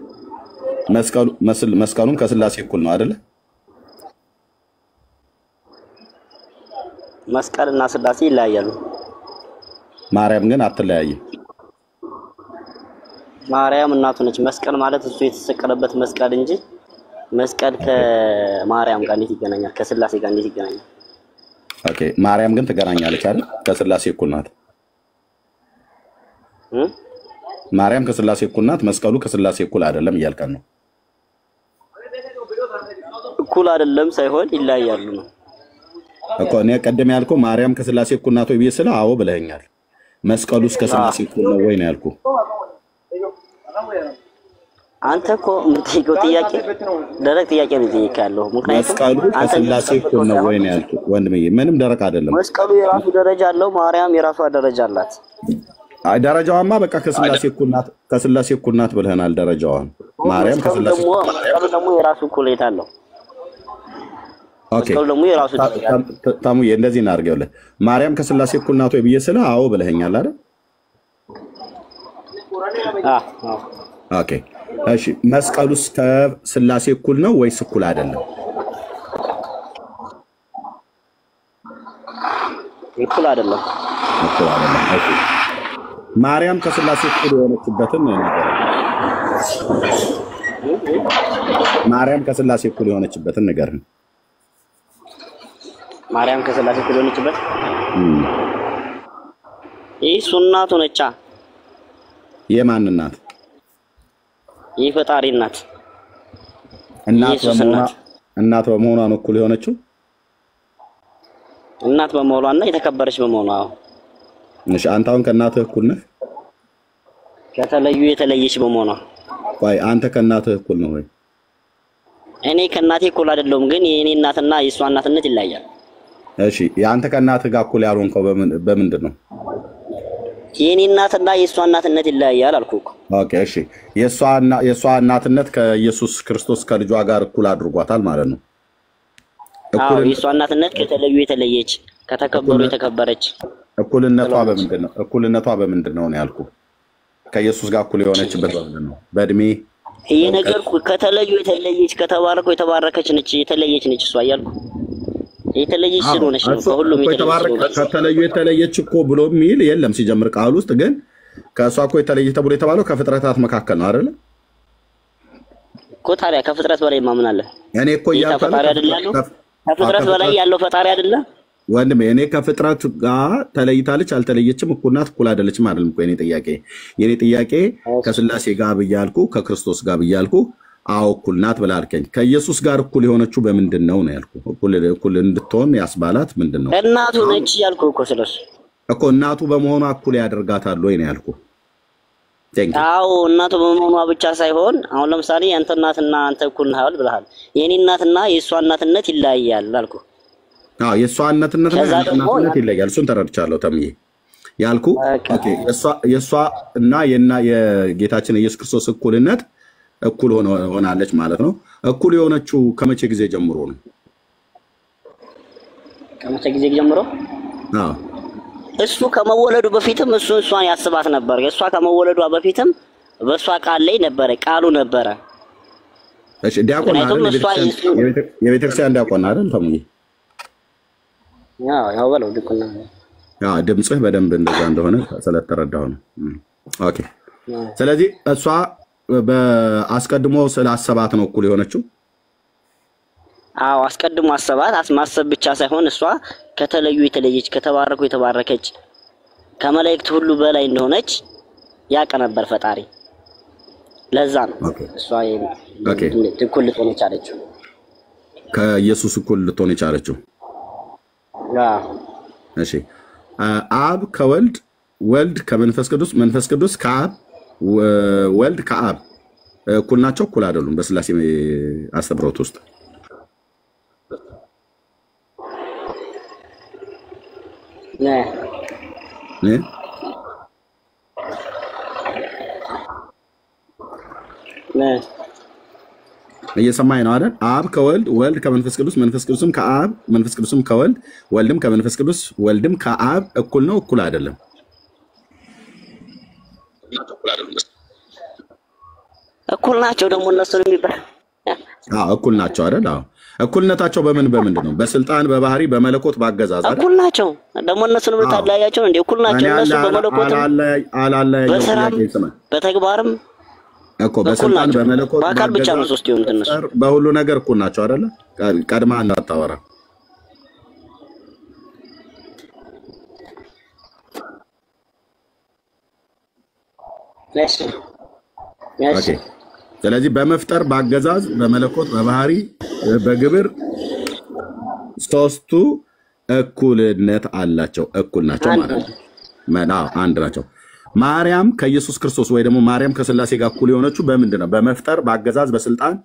Speaker 3: መስቀሉም ከስላሴ እኩል ነው አይደለ?
Speaker 1: መስቀልና ስላሴ ይለያያሉ።
Speaker 3: ማርያም ግን አትለያይም።
Speaker 1: ማርያም እናቱ ነች። መስቀል ማለት እሱ የተሰቀለበት መስቀል እንጂ መስቀል ከማርያም ጋር እንዴት ይገናኛል? ከስላሴ ጋር እንዴት ይገናኛል?
Speaker 3: ኦኬ ማርያም ግን ትገናኛለች አይደል? ከስላሴ እኩል ናት። ማርያም ከስላሴ እኩል ናት። መስቀሉ ከስላሴ እኩል አይደለም እያልከን ነው?
Speaker 1: እኩል አይደለም ሳይሆን ይለያያሉ ነው
Speaker 3: እኮ። እኔ ቀደም ያልኩህ ማርያም ከስላሴ እኩል ናት ወይ ብዬ ስለ አዎ ብለኸኛል። መስቀሉስ ከስላሴ እኩል ነው ወይ ነው ያልኩህ።
Speaker 1: አንተ እኮ የምትጠይቀው ጥያቄ ደረቅ ጥያቄ ነው የጠየቀው። ምክንያቱም
Speaker 3: መስቀሉ ከስላሴ እኩል ነው ወይ ነው ያልኩህ ወንድምዬ። ምንም ደረቅ አይደለም።
Speaker 1: መስቀሉ የራሱ ደረጃ አለው፣ ማርያም የራሷ ደረጃ አላት።
Speaker 3: አይ ደረጃዋማ በቃ ከስላሴ እኩል ናት፣ ከስላሴ እኩል ናት ብለናል። ደረጃዋን ማርያም ከስላሴ
Speaker 1: መስቀሉ ደግሞ የራሱ እኩሌታ አለው።
Speaker 3: ኦኬ መስቀሉ ደግሞ የራሱ ታሙዬ እንደዚህ እናድርገውልህ። ማርያም ከስላሴ እኩል ናት ወይ ብዬ ስለ አዎ ብለኸኛል አይደል? ኦኬ እሺ መስቀሉስ ከስላሴ እኩል ነው ወይስ እኩል አይደለም?
Speaker 1: እኩል አይደለም።
Speaker 3: እኩል አይደለም። እሺ ማርያም ከስላሴ እኩል የሆነችበትን ነገር ማርያም ከስላሴ እኩል የሆነችበትን ነገር
Speaker 1: ማርያም ከስላሴ እኩል የሆነችበት እሱ እናቱ ነቻ። የማን እናት? የፈጣሪ እናት።
Speaker 3: እናት በመሆኗ ነው እኩል የሆነችው።
Speaker 1: እናት በመሆኗና የተከበረች በመሆኗ።
Speaker 3: እሺ አንተ አሁን ከእናትህ እኩል ነህ?
Speaker 1: ከተለዩ የተለየች በመሆኗ።
Speaker 3: ቆይ አንተ ከእናትህ እኩል ነው ወይ?
Speaker 1: እኔ ከእናቴ እኩል አይደለሁም፣ ግን የኔ እናትና የሷ እናትነት ይለያያል።
Speaker 3: እሺ የአንተ ከእናትህ ጋር እኩል ያልሆንከው በምንድን ነው?
Speaker 1: የኔ እናትና የሷ እናትነት ይለያያል አልኩህ።
Speaker 3: ኦኬ እሺ የሷ እናትነት ከኢየሱስ ክርስቶስ ከልጇ ጋር እኩል አድርጓታል ማለት ነው።
Speaker 1: አዎ የሷ እናትነት ከተለዩ የተለየች፣ ከተከበሩ የተከበረች።
Speaker 3: እኩልነቷ በምንድን ነው ያልኩህ? ከኢየሱስ ጋር እኩል የሆነችበት በምንድን ነው? በእድሜ
Speaker 1: ይሄ ነገር ከተለዩ የተለየች፣ ከተባረኩ የተባረከች ነች፣ የተለየች ነች እሷ እያልኩ የተለየች ስለሆነች ነው። ከሁሉም የተባረከች
Speaker 3: ከተለዩ የተለየች እኮ ብሎ የሚል የለም ሲጀምር ቃል ውስጥ። ግን ከእሷ እኮ የተለየች ተብሎ የተባለው ከፍጥረታት መካከል ነው አይደለ
Speaker 1: እኮ። ታዲያ ከፍጥረት በላይ ማምን አለ?
Speaker 3: እኔ እኮ እያልኩ
Speaker 1: ከፍጥረት በላይ ያለው ፈጣሪ አይደለ
Speaker 3: ወንድሜ? እኔ ከፍጥረት ጋር ተለይታለች አልተለየችም፣ እኩል ናት እኩል አይደለችም አይደለም እኮ የኔ ጥያቄ ከስላሴ ጋር ብያልኩ ከክርስቶስ ጋር ብያልኩ አዎ እኩል ናት ብለህ አልከኝ። ከኢየሱስ ጋር እኩል የሆነችው በምንድን ነው ያልኩ? እኩል እንድትሆን ያስባላት ምንድን ነው?
Speaker 1: እናቱ ነች ያልኩ እኮ። ስለሱ
Speaker 3: እኮ እናቱ በመሆኗ እኩል ያደርጋታል ወይ ነው ያልኩ።
Speaker 1: አዎ እናቱ በመሆኗ ብቻ ሳይሆን አሁን ለምሳሌ አንተ እናትና አንተ እኩል ነህ ብለሃል። የኔ እናትና የሷ እናትነት ይለያያል አልኩ።
Speaker 3: አዎ የሷ እናትነት ይለያያል። እሱን ተረድቻለሁ ተምዬ ያልኩ። ኦኬ የሷ እና የጌታችን ኢየሱስ ክርስቶስ እኩልነት እኩል ሆናለች ማለት ነው። እኩል የሆነችው ከመቼ ጊዜ ጀምሮ ነው?
Speaker 1: ከመቼ ጊዜ ጀምሮ?
Speaker 3: አዎ
Speaker 1: እሱ ከመወለዱ በፊትም እሷን ያስባት ነበር። እሷ ከመወለዷ በፊትም በእሷ ቃል ላይ ነበረ፣ ቃሉ ነበረ።
Speaker 3: እሺ ዲያቆን አይደል? የቤተክርስቲያን ዲያቆን አይደል ተሙዬ?
Speaker 1: ያው በለው ዲያቆን።
Speaker 3: ያው ድምጽህ በደንብ እንደዛ እንደሆነ ስለተረዳሁ ነው። ኦኬ ስለዚህ እሷ በአስቀድሞ ስላሰባት ነው እኩል የሆነችው።
Speaker 1: አዎ አስቀድሞ አሰባት። ማሰብ ብቻ ሳይሆን እሷ ከተለዩ የተለየች፣ ከተባረኩ የተባረከች፣ ከመላእክት ሁሉ በላይ እንደሆነች ያቀ ነበር ፈጣሪ። ለዛ ነው እሷ እኩል ልትሆን የቻለችው
Speaker 3: ከኢየሱስ እኩል ልትሆን የቻለችው። እሺ አብ ከወልድ ወልድ ከመንፈስ ቅዱስ መንፈስ ቅዱስ ከአብ ወልድ ከአብ እኩል ናቸው እኩል አይደሉም? በስላሴ አስተምህሮት ውስጥ እየሰማኝ ነው አይደል? አብ ከወልድ ወልድ ከመንፈስ ቅዱስ መንፈስ ቅዱስም ከአብ መንፈስ ቅዱስም ከወልድ ወልድም ከመንፈስ ቅዱስ ወልድም ከአብ እኩል ነው እኩል አይደለም?
Speaker 1: እኩል ናቸው። ደግሞ እነሱ የሚባል
Speaker 3: እኩል ናቸው አይደል? እኩልነታቸው በምንድን ነው? በስልጣን በባህሪ በመለኮት ባገዛዝ አይደል?
Speaker 1: እኩል ናቸው። ደግሞ እነሱን የምታለያያቸው እንዴ? እኩል ናቸው እነሱ በመለኮትም በስራም በተግባርም
Speaker 3: እኮ በስልጣን በመለኮት
Speaker 1: በአካል ብቻ ነው ሶስት የሆኑት እነሱ
Speaker 3: በሁሉ ነገር እኩል ናቸው አይደለ? ቀድማ እንዳታወራ ኦኬ። ስለዚህ በመፍጠር ባገዛዝ በመለኮት በባህሪ በግብር ሶስቱ እኩልነት አላቸው፣ እኩል ናቸው ማለት ነው። አንድ ናቸው። ማርያም ከኢየሱስ ክርስቶስ ወይ ደግሞ ማርያም ከስላሴ ጋር እኩል የሆነችው በምንድን ነው? በመፍጠር ባገዛዝ በስልጣን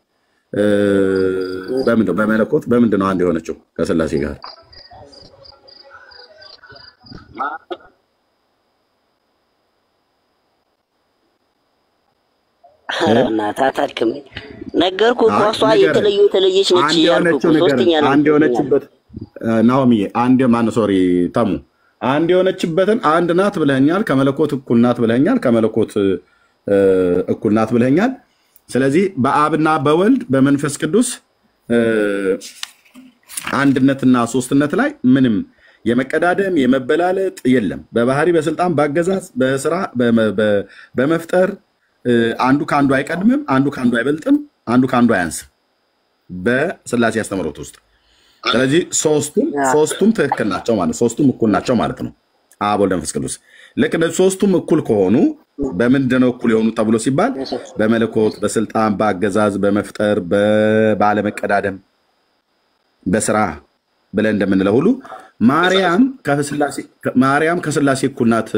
Speaker 3: በምንድን ነው? በመለኮት በምንድን ነው አንድ የሆነችው ከስላሴ ጋር?
Speaker 1: ታታልከም ነገርኩህ እኮ እሷ የተለየች ነች ያልኩህ። ሶስተኛ ነው
Speaker 3: አንድ የሆነችበት ናኦሚዬ፣ አንድ ማን ሶሪ ታሙ አንድ የሆነችበትን አንድ ናት ብለኛል። ከመለኮት እኩል ናት ብለኛል። ከመለኮት እኩል ናት ብለኛል። ስለዚህ በአብና በወልድ በመንፈስ ቅዱስ አንድነትና ሶስትነት ላይ ምንም የመቀዳደም የመበላለጥ የለም። በባህሪ በስልጣን ባገዛዝ በስራ በመፍጠር አንዱ ከአንዱ አይቀድምም፣ አንዱ ከአንዱ አይበልጥም፣ አንዱ ከአንዱ አያንስም በስላሴ አስተምህሮት ውስጥ። ስለዚህ ሶስቱም ትክክል ናቸው ማለት ሶስቱም እኩል ናቸው ማለት ነው። አብ ወልድ መንፈስ ቅዱስ ልክ እንደዚህ ሶስቱም እኩል ከሆኑ በምንድን ነው እኩል የሆኑ ተብሎ ሲባል በመለኮት በስልጣን በአገዛዝ በመፍጠር ባለመቀዳደም በስራ ብለን እንደምንለው ሁሉ ማርያም ከስላሴ እኩል ናት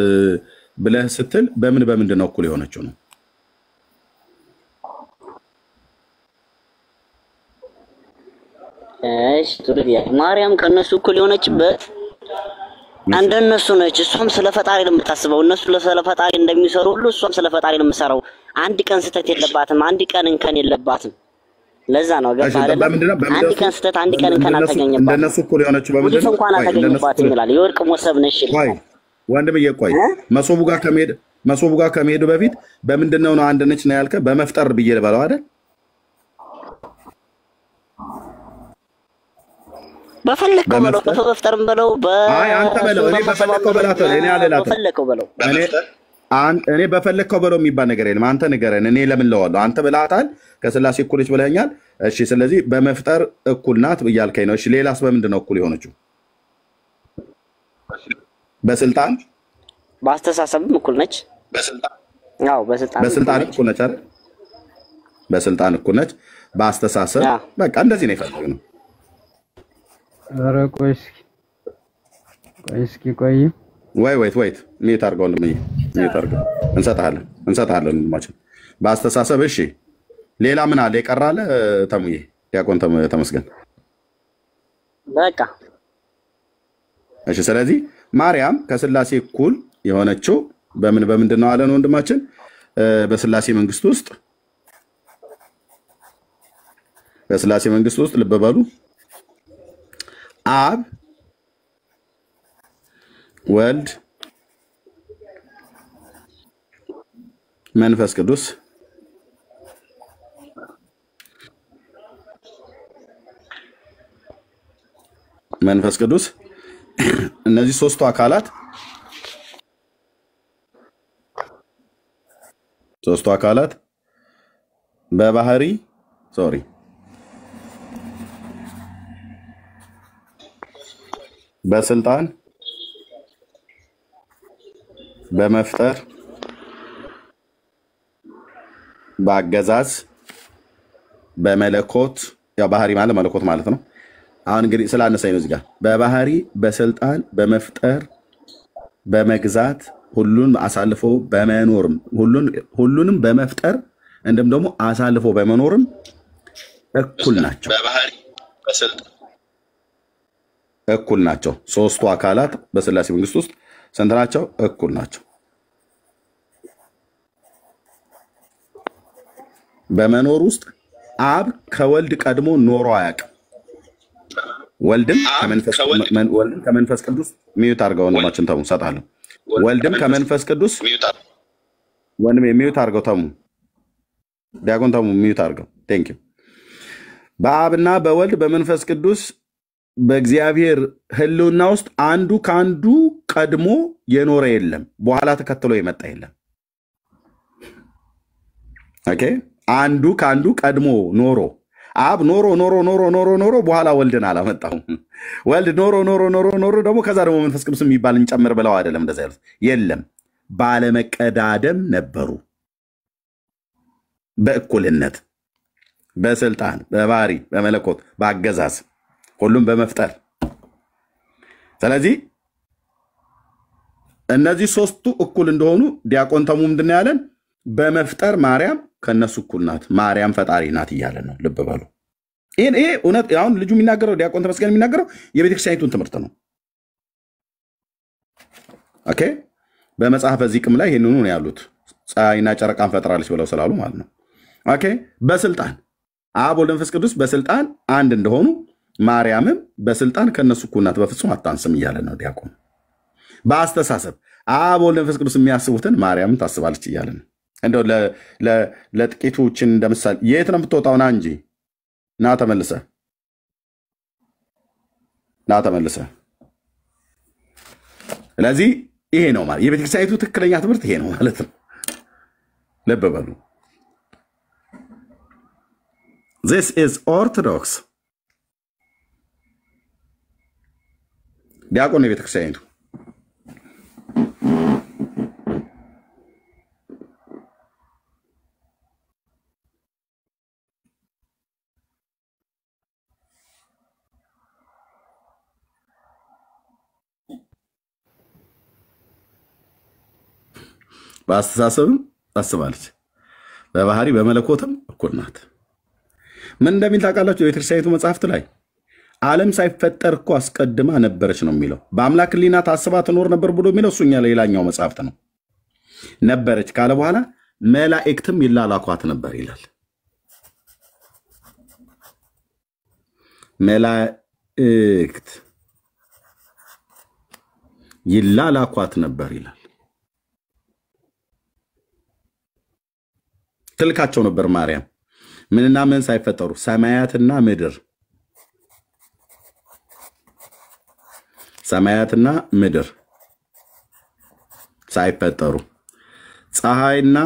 Speaker 3: ብለህ ስትል በምንድን ነው እኩል የሆነችው ነው?
Speaker 1: እሺ ቱሪያ ማርያም ከነሱ እኩል የሆነችበት እንደነሱ ነች። እሷም ስለ ፈጣሪ ነው የምታስበው። እነሱ ስለ ፈጣሪ እንደሚሰሩ ሁሉ እሷም ስለ ፈጣሪ ነው የምትሰራው። አንድ ቀን ስህተት የለባትም፣ አንድ ቀን እንከን የለባትም። ለዛ ነው ገባ አይደል? አንድ ቀን ስህተት አንድ ቀን እንከን አልተገኘባትም።
Speaker 3: እንደነሱ እኩል የሆነችው በምንድን ነው?
Speaker 1: እንኳን አልተገኘባትም ይላል። የወርቅ ሞሰብ ነሽ ይላል።
Speaker 3: ወንድምዬ ቆይ መሶቡ ጋር ከመሄዱ በፊት በምንድን ነው አንድ ነች ነው ያልከ? በመፍጠር ብዬ ልበለው አይደል?
Speaker 1: በፈለከው በለው በመፍጠርም በለው
Speaker 3: አንተ በለው እኔ በፈለከው በላት እኔ አለላት
Speaker 1: በፈለከው በለው
Speaker 3: እኔ በፈለከው በለው የሚባል ነገር የለም። አንተ ንገረን፣ እኔ ለምን ለዋለሁ? አንተ ብለሃታል ከስላሴ እኩል ነች ብለኸኛል። እሺ ስለዚህ በመፍጠር እኩል ናት እያልከኝ ነው። እሺ ሌላስ በምንድን ነው እኩል የሆነችው? በስልጣን
Speaker 1: በአስተሳሰብም እኩል ነች።
Speaker 3: በስልጣን እኩል ነች አይደል? በስልጣን እኩል ነች። በአስተሳሰብ በቃ እንደዚህ ነው የፈለግነው።
Speaker 4: ኧረ ቆይ እስኪ
Speaker 3: ወይት ሜት አድርገው ሜት አድርገው እንሰጥሃለን ወንድማችን በአስተሳሰብ። እሺ ሌላ ምን አለ የቀራለ? ተሙዬ ዲያቆን ተመስገን
Speaker 1: በቃ
Speaker 3: እሺ። ስለዚህ ማርያም ከስላሴ እኩል የሆነችው በምንድን ነው አለን ወንድማችን? በስላሴ መንግስት ውስጥ ልብ በሉ አብ ወልድ መንፈስ ቅዱስ እነዚህ ሶስቱ አካላት በባህሪ በስልጣን በመፍጠር በአገዛዝ በመለኮት ያው ባህሪ ማለት መለኮት ማለት ነው። አሁን እንግዲህ ስላነሳኝ ነው እዚህ ጋር በባህሪ በስልጣን በመፍጠር በመግዛት ሁሉን አሳልፎ በመኖርም ሁሉንም በመፍጠር እንደም ደግሞ አሳልፎ በመኖርም እኩል ናቸው። በባህሪ በስልጣን እኩል ናቸው። ሶስቱ አካላት በስላሴ መንግስት ውስጥ ስንት ናቸው? እኩል ናቸው። በመኖር ውስጥ አብ ከወልድ ቀድሞ ኖሮ አያውቅም። ወልድም ከመንፈስ ቅዱስ ሚዩት አድርገው ወንድማችን ተሙ ሰጣለሁ። ወልድም ከመንፈስ ቅዱስ ወንድም ሚዩት አድርገው ተሙ ዲያቆን ተሙ ሚዩት አድርገው ቴንክ ዩ። በአብና በወልድ በመንፈስ ቅዱስ በእግዚአብሔር ህልውና ውስጥ አንዱ ከአንዱ ቀድሞ የኖረ የለም፣ በኋላ ተከትሎ የመጣ የለም። ኦኬ አንዱ ከአንዱ ቀድሞ ኖሮ አብ ኖሮ በኋላ ወልድን አላመጣውም። ወልድ ኖሮ ደግሞ ከዛ ደግሞ መንፈስ ቅዱስ የሚባል እንጨምር ብለው አይደለም እንደዛ ያሉት የለም። ባለመቀዳደም ነበሩ፣ በእኩልነት በስልጣን በባህሪ በመለኮት በአገዛዝ ሁሉም በመፍጠር። ስለዚህ እነዚህ ሶስቱ እኩል እንደሆኑ ዲያቆን ተሙ ምንድን ነው ያለን? በመፍጠር ማርያም ከነሱ እኩል ናት፣ ማርያም ፈጣሪ ናት እያለ ነው። ልብ በሉ። ይሄ እውነት አሁን ልጁ የሚናገረው ዲያቆን ተመስገን የሚናገረው የቤተክርስቲያኒቱን ትምህርት ነው። ኦኬ በመጽሐፈ ዚቅም ላይ ይሄንኑ ነው ያሉት፣ ፀሐይና ጨረቃን ፈጥራለች ብለው ስላሉ ማለት ነው። ኦኬ በስልጣን አብ ወልድ መንፈስ ቅዱስ በስልጣን አንድ እንደሆኑ ማርያምም በስልጣን ከነሱ እኩል ናት፣ በፍጹም አታንስም እያለ ነው ዲያቆን። በአስተሳሰብ አብ ወልድ መንፈስ ቅዱስ የሚያስቡትን ማርያምን ታስባለች እያለ ነው። እንደው ለጥቂቶችን እንደምሳሌ የት ነው የምትወጣው? ና እንጂ ና ተመልሰ። ስለዚህ ይሄ ነው ማለት የቤተክርስቲያኒቱ ትክክለኛ ትምህርት ይሄ ነው ማለት ነው። ልብ በሉ። This is Orthodox ዲያቆን የቤተክርስቲያኒቱ በአስተሳሰብም ታስባለች፣ በባህሪ በመለኮትም እኩል ናት። ምን እንደሚል ታውቃላችሁ? የቤተክርስቲያኒቱ መጽሐፍት ላይ ዓለም ሳይፈጠር እኮ አስቀድማ ነበረች ነው የሚለው። በአምላክ ሕሊና ታስባ ትኖር ነበር ብሎ የሚለው እሱኛ ሌላኛው መጽሐፍት ነው። ነበረች ካለ በኋላ መላእክትም ይላላኳት ነበር ይላል። መላእክት ይላላኳት ነበር ይላል። ትልካቸው ነበር ማርያም ምንና ምን ሳይፈጠሩ፣ ሰማያትና ምድር ሳይፈጠሩ፣ ፀሐይና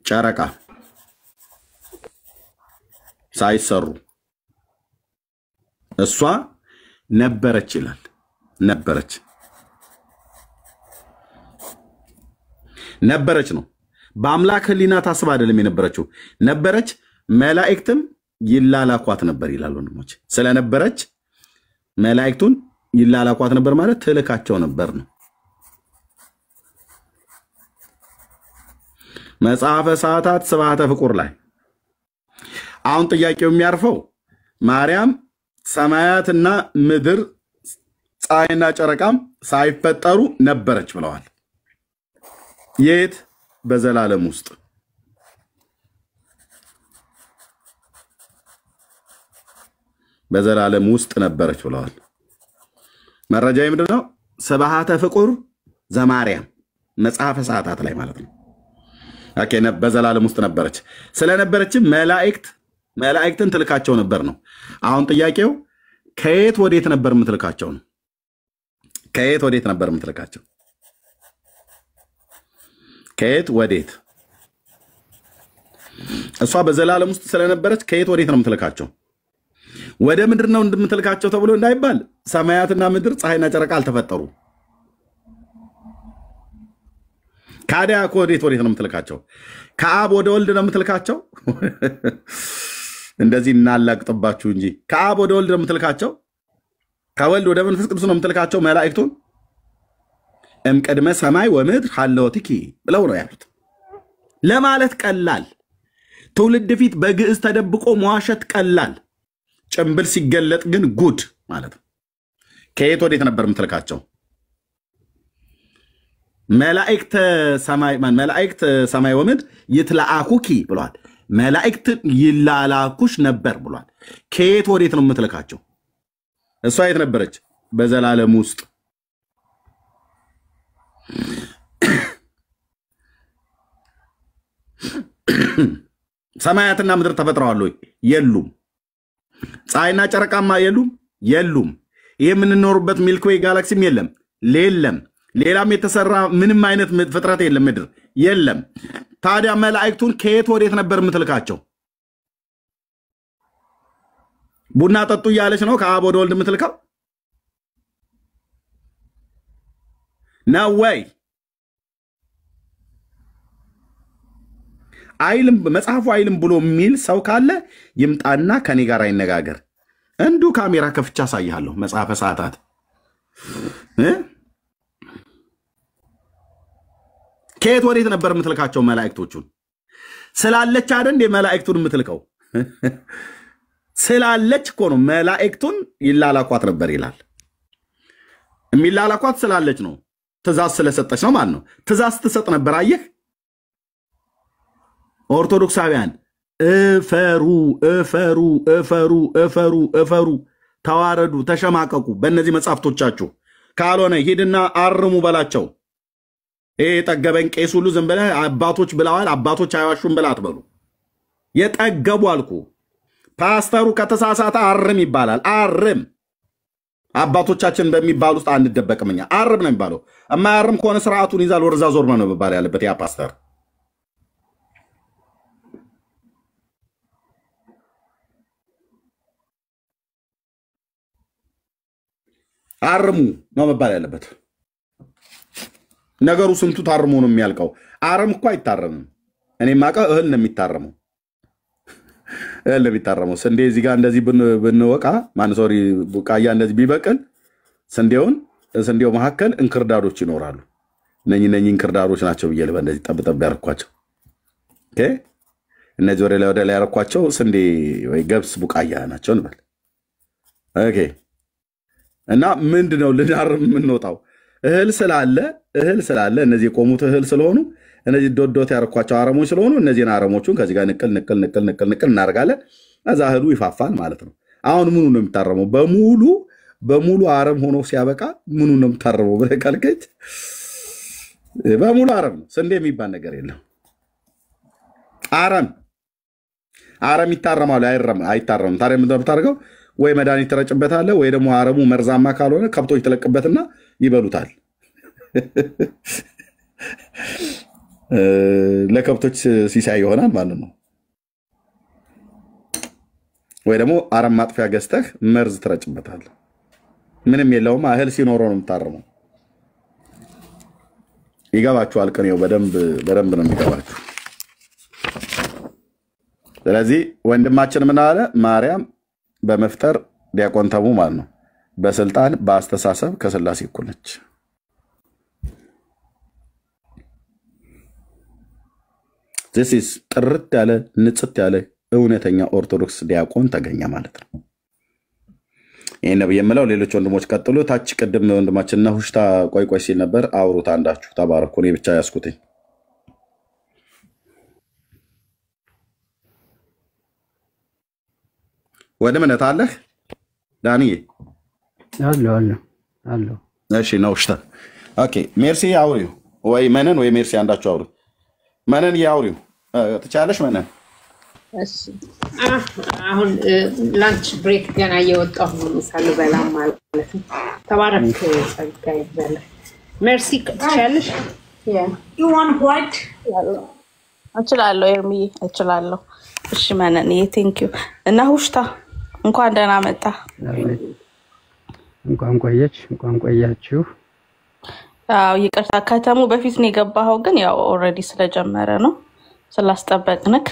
Speaker 3: ጨረቃ ሳይሰሩ እሷ ነበረች ይላል። ነበረች ነው። በአምላክ ሕሊና ታስባ አይደለም የነበረችው፣ ነበረች። መላእክትም ይላላኳት ነበር ይላል። ወንድሞች ስለነበረች መላእክቱን ይላላኳት ነበር ማለት ትልካቸው ነበር ነው። መጽሐፈ ሰዓታት ስብሐተ ፍቁር ላይ አሁን ጥያቄው የሚያርፈው ማርያም ሰማያትና ምድር ፀሐይና ጨረቃም ሳይፈጠሩ ነበረች ብለዋል። የት? በዘላለም ውስጥ። በዘላለም ውስጥ ነበረች ብለዋል። መረጃ ምንድነው? ስብሐተ ፍቁር ዘማርያም መጽሐፈ ሰዓታት ላይ ማለት ነው። ኦኬ በዘላለም ውስጥ ነበረች። ስለነበረችም መላእክትን ትልካቸው ነበር ነው። አሁን ጥያቄው ከየት ወዴት ነበር የምትልካቸው ነው። ከየት ወዴት ነበር የምትልካቸው? ከየት ወዴት? እሷ በዘላለም ውስጥ ስለነበረች ከየት ወዴት ነው የምትልካቸው? ወደ ምድር ነው እንደምትልካቸው ተብሎ እንዳይባል ሰማያትና ምድር ፀሐይና ጨረቃ አልተፈጠሩ። ካዲያ ወዴት ነው የምትልካቸው? ከአብ ወደ ወልድ ነው የምትልካቸው? እንደዚህ እናላቅጥባችሁ እንጂ ከአብ ወደ ወልድ ነው የምትልካቸው? ከወልድ ወደ መንፈስ ቅዱስ ነው የምትልካቸው መላእክቱን? እምቅድመ ሰማይ ወምድር ሀለወትኪ ብለው ነው ያሉት። ለማለት ቀላል፣ ትውልድ ፊት በግዕዝ ተደብቆ መዋሸት ቀላል፣ ጭምብል ሲገለጥ ግን ጉድ ማለት ነው። ከየት ወዴት ነበር የምትልካቸው? መላእክት ሰማይ ወምድር ይትላአኩኪ ብሏል። መላእክት ይላላኩሽ ነበር ብሏል። ከየት ወዴት ነው የምትልካቸው? እሷ የት ነበረች? በዘላለም ውስጥ። ሰማያትና ምድር ተፈጥረዋል ወይ? የሉም። ፀሐይና ጨረቃማ የሉም። ይሄ የምንኖርበት ሚልክዌይ ጋላክሲም የለም። ሌላም የተሰራ ምንም አይነት ፍጥረት የለም። ምድር የለም። ታዲያ መላእክቱን ከየት ወዴት ነበር የምትልካቸው? ቡና ጠጡ እያለች ነው ከአብ ወደ ወልድ የምትልካው ነው ወይ? አይልም መጽሐፉ አይልም ብሎ የሚል ሰው ካለ ይምጣና ከኔ ጋር አይነጋገር። እንዱ ካሜራ ከፍቻ ሳይሃለሁ መጽሐፈ ሰዓታት ከየት ወዴት ነበር የምትልካቸው መላእክቶቹን? ስላለች አይደል እንደ መላእክቱን የምትልከው? ስላለች እኮ ነው። መላእክቱን ይላላኳት ነበር ይላል። የሚላላኳት ስላለች ነው። ትእዛዝ ስለሰጠች ነው ማለት ነው። ትእዛዝ ትሰጥ ነበር። አየህ ኦርቶዶክሳውያን እፈሩ፣ ተዋረዱ፣ ተሸማቀቁ በእነዚህ መጽሐፍቶቻችሁ። ካልሆነ ሂድና አርሙ በላቸው። የጠገበን ቄስ ሁሉ ዝም ብለህ አባቶች ብለዋል፣ አባቶች አይዋሹም ብለህ አትበሉ። የጠገቡ አልኩ። ፓስተሩ ከተሳሳተ አርም ይባላል። አርም አባቶቻችን በሚባሉ ውስጥ አንደበቅም እኛ። አርም ነው የሚባለው። የማያርም ከሆነ ስርዓቱን ይዛል ወርዛ ዞር ነው መባል ያለበት ያ ፓስተር። አርሙ ነው መባል ያለበት። ነገሩ ስንቱ ታርሞ ነው የሚያልቀው? አረም እኮ አይታረምም። እኔ ማቀ እህል ነው የሚታረመው። እህል ነው የሚታረመው። ስንዴ እዚህ ጋር እንደዚህ ብንወቃ ሶሪ ቡቃያ እንደዚህ ቢበቅል ስንዴው መካከል እንክርዳዶች ይኖራሉ። እነኚህ እንክርዳዶች ናቸው ብዬ ልበል እንደዚህ ጠብጠብ ያረኳቸው። ኦኬ እነዚህ ወደ ላይ ያረኳቸው ስንዴ ወይ ገብስ ቡቃያ ናቸው እንበል። ኦኬ እና ምንድነው ልናርም የምንወጣው? እህል ስላለ እነዚህ የቆሙት እህል ስለሆኑ እነዚህ ዶዶት ያረኳቸው አረሞች ስለሆኑ እነዚህን አረሞቹን ከዚህ ጋር ንቅል እናደርጋለን። እዛ እህሉ ይፋፋል ማለት ነው። አሁን ምኑ ነው የሚታረመው? በሙሉ አረም ሆኖ ሲያበቃ ምኑ ነው የሚታረመው ብለህ ካልከች በሙሉ አረም ነው። ስንዴ የሚባል ነገር የለም። አረም ይታረማል አይታረምም። ታዲያ ምንድን ነው የምታደርገው? ወይ መድኃኒት ትረጭበታለህ ወይ ደግሞ አረሙ መርዛማ ካልሆነ ከብቶች ተለቅበትና ይበሉታል። ለከብቶች ሲሳይ ይሆናል ማለት ነው። ወይ ደግሞ አረም ማጥፊያ ገዝተህ መርዝ ትረጭበታለህ። ምንም የለውም። እህል ሲኖረው ነው የምታረመው። ይገባችኋል? ቅኔው በደንብ ነው የሚገባችሁ። ስለዚህ ወንድማችን ምን አለ? ማርያም በመፍጠር ዲያቆን ተሙ ማለት ነው። በስልጣን በአስተሳሰብ ከስላሴ እኩል ነች። this is ጥርት ያለ ንጽት ያለ እውነተኛ ኦርቶዶክስ ዲያቆን ተገኘ ማለት ነው። ይሄን ነው የምለው። ሌሎች ወንድሞች ቀጥሉ። ታች ቅድም ወንድማችን ነሁሽታ ቆይ ሲል ነበር። አውሩት አንዳችሁ። ተባረኩ። እኔ ብቻ ያስኩትኝ ወደ ምነት አለህ ዳንዬ? አሎ እሺ ነሁሽታ ኦኬ። ሜርሲ አውሪው ወይ መነን ወይ ሜርሲ አንዳችሁ አውሩ። መነን ያውሪው ትቻለሽ መነን?
Speaker 5: እሺ አሁን ላንች ብሬክ ገና እየወጣሁ ነው። ምሳሌ በላም ማለት ነው። ተባረክ ጸጋይ በለ ሜርሲ ትቻለሽ?
Speaker 6: you want what?
Speaker 7: እችላለሁ ኤርሚ እችላለሁ። እሺ መነን ቴንክ ዩ እና ሁሽታ እንኳን ደህና መጣ።
Speaker 4: እንኳን ቆያችሁ።
Speaker 7: አዎ ይቅርታ ከተሙ በፊት ነው የገባኸው ግን ያው ኦልሬዲ ስለጀመረ ነው ስላስጠበቅንክ